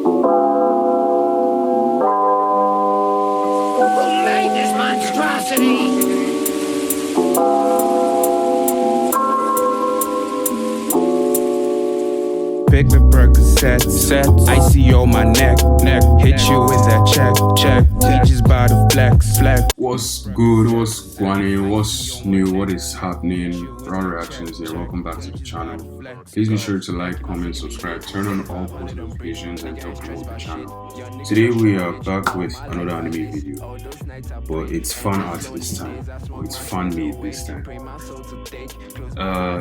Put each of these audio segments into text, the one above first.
Who made this monstrosity? Pick the Percocet, set, icy on my neck, hit you with that check, teachers by the flex. What's good, what's going on, what's new, what is happening? Raw Reactions here, welcome back to the channel. Please be sure to like, comment, subscribe, turn on all post notifications and help promote the channel. Today we are back with another anime video, but it's fan art this time, it's fan made this time.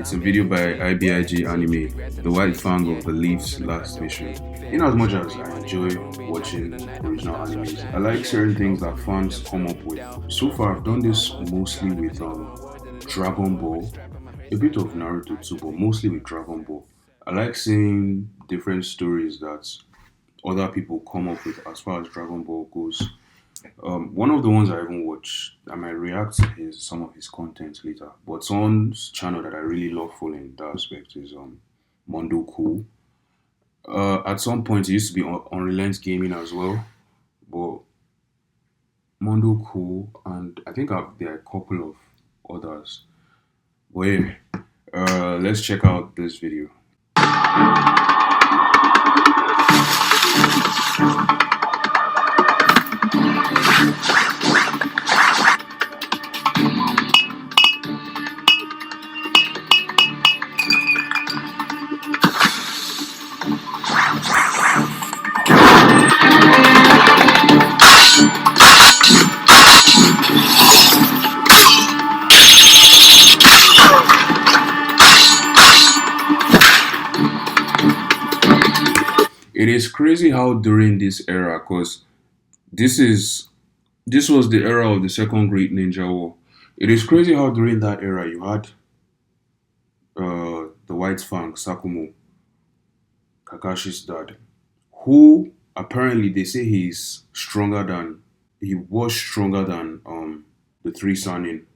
It's a video by IBIG Anime, the White Fang of the Leaf's Last Mission. In as much as I enjoy watching original animes, I like certain things that fans come up with. So far I've done this mostly with Dragon Ball, a bit of Naruto too, but mostly with Dragon Ball. I like seeing different stories that other people come up with as far as Dragon Ball goes. One of the ones I even watch, I might react to some of his content later, but someone's channel that I really love following in that aspect is Mondo Cool. At some point, it used to be on Relent Gaming as well, but Mondo Cool, and I think there are a couple of others. But yeah, let's check out this video. It is crazy how during this era, because this was the era of the Second Great Ninja War. It is crazy how during that era you had the White Fang, Sakumo, Kakashi's dad, who apparently they say he was stronger than the three Sanin.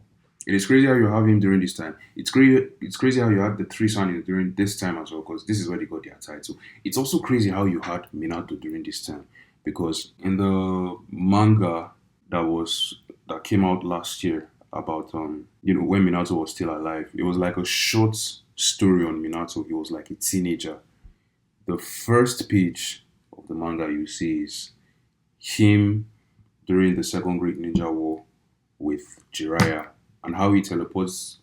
It is crazy how you have him during this time. It's crazy how you had the three Sanin during this time as well, because this is where they got their title. It's also crazy how you had Minato during this time, because in the manga that came out last year about when Minato was still alive, it was like a short story on Minato. He was like a teenager. The first page of the manga you see is him during the Second Great Ninja War with Jiraiya, and how he teleports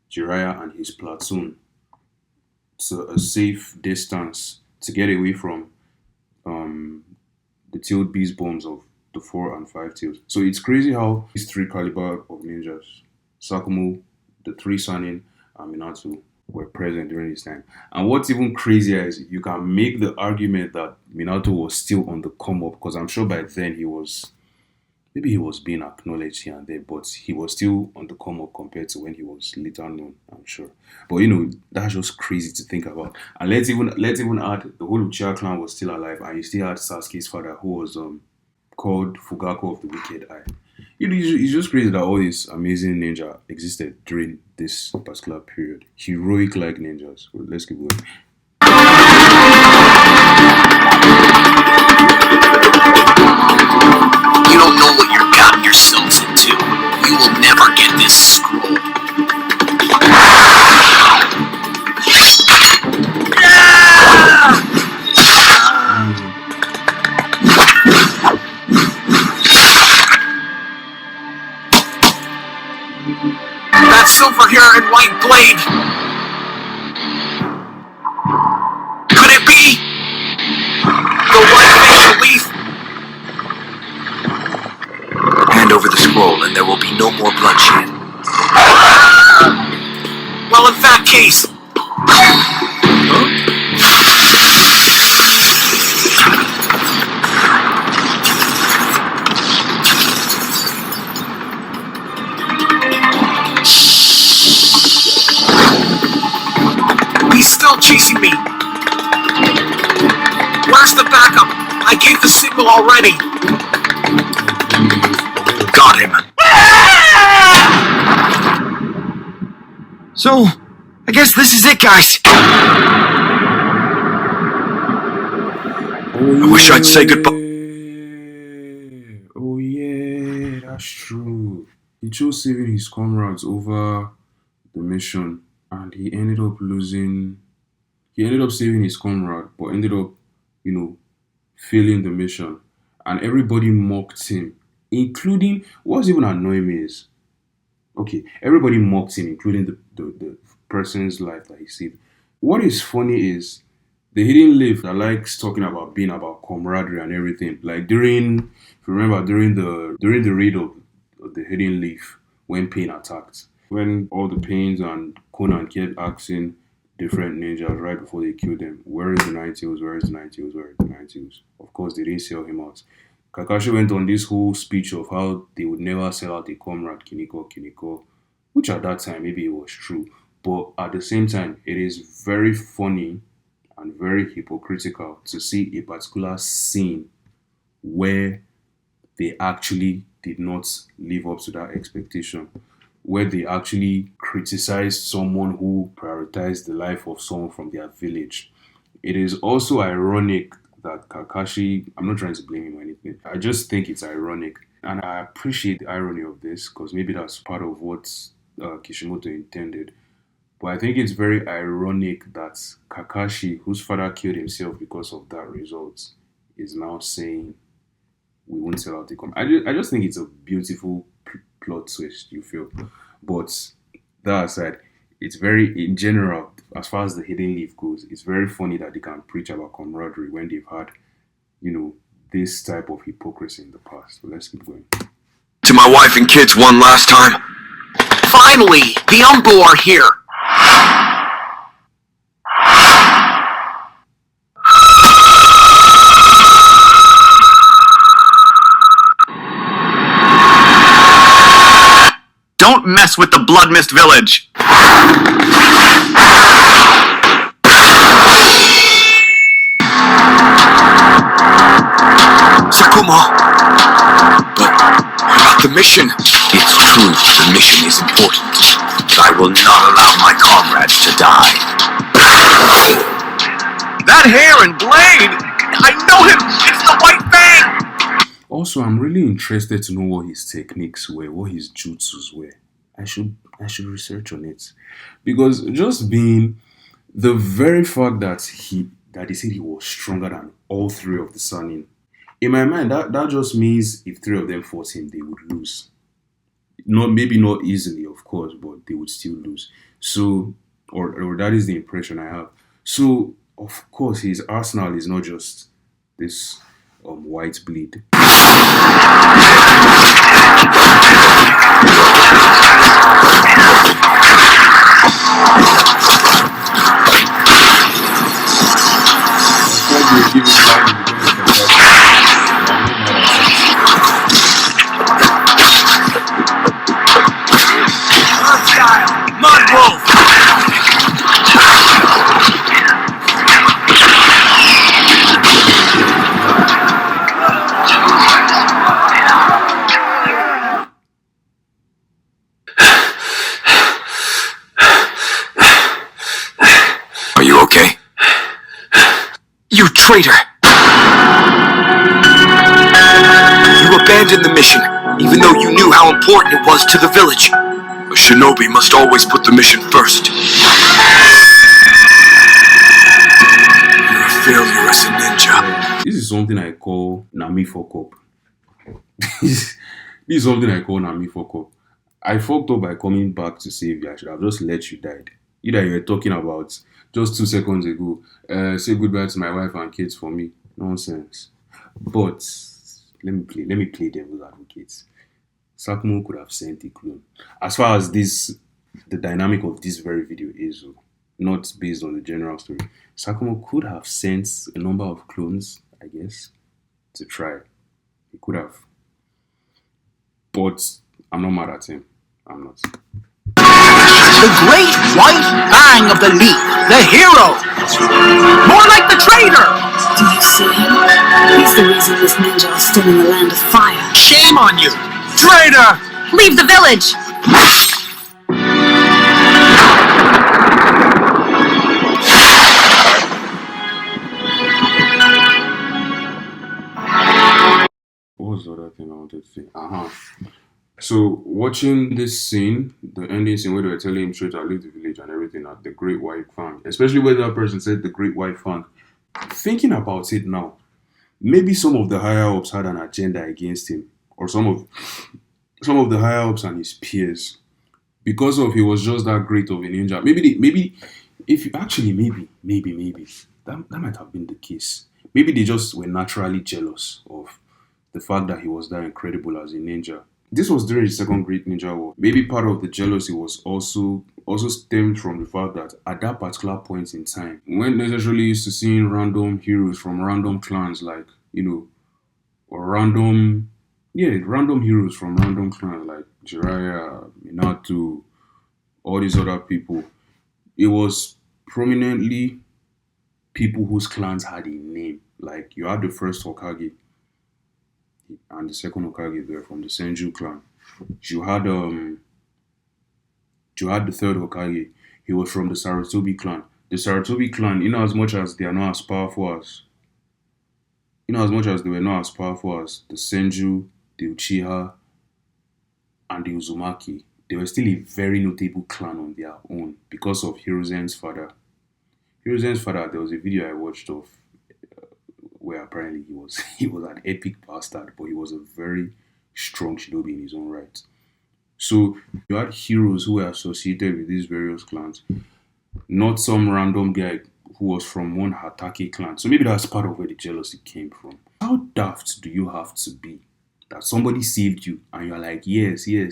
Jiraiya and his platoon to a safe distance to get away from the tailed beast bombs of the 4 and 5 tails. So it's crazy how these three caliber of ninjas, Sakumo, the three Sanin, and Minato, were present during this time. And what's even crazier is you can make the argument that Minato was still on the come up, because I'm sure by then he was being acknowledged here and there, but he was still on the come up compared to when he was later known, I'm sure. But that's just crazy to think about. And let's even add the whole Uchiha clan was still alive, and you still had Sasuke's father, who was called Fugaku of the Wicked Eye. It's just crazy that all these amazing ninja existed during this particular period. Heroic like ninjas. Well, let's keep going. You don't know what you're gotten yourselves into. You will never get this scroll. That silver hair and white blade. Could it be the white facial leaf? Hand over the scroll and there will be no more bloodshed. Well, in that case... He's still chasing me. Where's the backup? I gave the signal already. Got him. So, I guess this is it, guys. Oh, I wish I'd say goodbye. Oh yeah, that's true. He chose saving his comrades over the mission, and he ended up losing. He ended up saving his comrade, but ended up, you know, failing the mission. And everybody mocked him, including what's even annoying me is okay, everybody mocked him, including the person's life that he saved. What is funny is the hidden leaf that likes talking about being about camaraderie and everything. Like if you remember, during the raid of the hidden leaf when Pain attacked, when all the Pains and Conan kept asking different ninjas right before they killed them, where is the Nine Tails? Where is the Nine Tails? Where is the Nine Tails? Of course, they didn't sell him out. Kakashi went on this whole speech of how they would never sell out a comrade, Kiniko, which at that time maybe it was true, but at the same time, it is very funny and very hypocritical to see a particular scene where they actually did not live up to that expectation, where they actually criticized someone who prioritized the life of someone from their village. It is also ironic that Kakashi, I'm not trying to blame him or anything, I just think it's ironic. And I appreciate the irony of this because maybe that's part of what Kishimoto intended. But I think it's very ironic that Kakashi, whose father killed himself because of that result, is now saying we won't sell out the company. I just think it's a beautiful plot twist, you feel. But that aside, it's very, in general, as far as the hidden leaf goes, it's very funny that they can preach about camaraderie when they've had, this type of hypocrisy in the past. So let's keep going. To my wife and kids one last time. Finally, the Umbu are here. Don't mess with the Blood Mist Village. Sakumo. But about the mission. It's true, the mission is important. I will not allow my comrades to die. That hair and blade! I know him! It's the White Fang! Also, I'm really interested to know what his techniques were, what his jutsus were. I should research on it. Because just being the very fact that he said he was stronger than all three of the Sanin, in my mind, that just means if three of them fought him, they would lose. Maybe not easily, of course, but they would still lose. So, or that is the impression I have. So, of course, his arsenal is not just this white bleed. Mud Wolf! Are you okay? You traitor! You abandoned the mission, even though you knew how important it was to the village. A shinobi must always put the mission first. You're a failure as a ninja. This is something I call Nami fuck up. This is something I call Nami fuck up. I fucked up by coming back to save you. I should have just let you die. Either you were talking about just 2 seconds ago, say goodbye to my wife and kids for me. Nonsense. But let me play devil's advocate. Sakumo could have sent a clone. As far as the dynamic of this very video is, not based on the general story, Sakumo could have sent a number of clones, I guess, to try. He could have. But I'm not mad at him. I'm not. The great white fang of the leaf, the hero! More like the traitor! Do you see him? He's the reason this ninja is still in the land of fire. Shame on you! Traitor! Leave the village! was the other thing I wanted to say? So watching this scene, the ending scene where they were telling him straight to leave the village and everything at the Great White Fang, especially where that person said the Great White Fang. Thinking about it now, maybe some of the higher ups had an agenda against him, or some of the higher ups and his peers, because of he was just that great of a ninja. Maybe if you actually maybe that might have been the case. Maybe they just were naturally jealous of the fact that he was that incredible as a ninja. This was during the Second Great Ninja War. Maybe part of the jealousy was also stemmed from the fact that at that particular point in time, we weren't necessarily used to seeing random heroes from random clans, like, or random heroes from random clans like Jiraiya, Minato, all these other people. It was prominently people whose clans had a name. Like, you had the first Hokage and the second Hokage were from the Senju clan. You had the third Hokage. He was from the Sarutobi clan. The Sarutobi clan, as much as they are not as powerful as, as much as they were not as powerful as the Senju, the Uchiha, and the Uzumaki, they were still a very notable clan on their own because of Hiruzen's father. Hiruzen's father, there was a video I watched of where apparently he was an epic bastard, but he was a very strong shinobi in his own right. So you had heroes who were associated with these various clans, not some random guy who was from one Hatake clan. So maybe that's part of where the jealousy came from. How daft do you have to be that somebody saved you and you're like, yes, you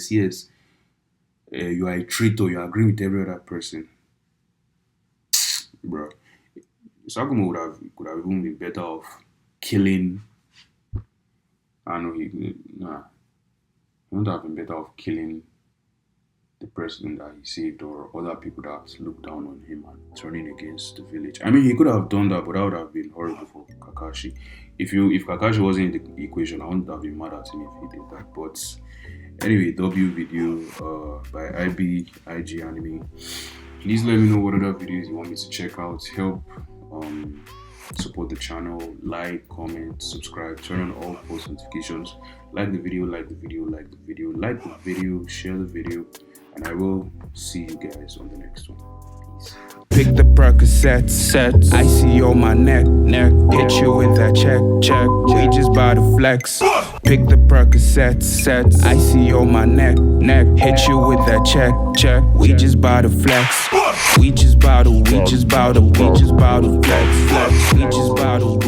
are a traitor, you agree with every other person, bro. Sakumo could have even been better off killing. I know he would have been better off killing the president that he saved or other people that looked down on him and turning against the village. I mean, he could have done that, but that would have been horrible for Kakashi. If Kakashi wasn't in the equation, I wouldn't have been mad at him if he did that. But anyway, W video by IG Anime. Please let me know what other videos you want me to check out. Help support the channel. Like, comment, subscribe, turn on all post notifications. Like the video, share the video, and I will see you guys on the next one. Peace. Pick the Percocets, icy on my neck, hit you with that check, we just bout to flex. Pick the Percocets, icy on my neck, hit you with that check, we just bout to flex. We just bout to flex, we just bout to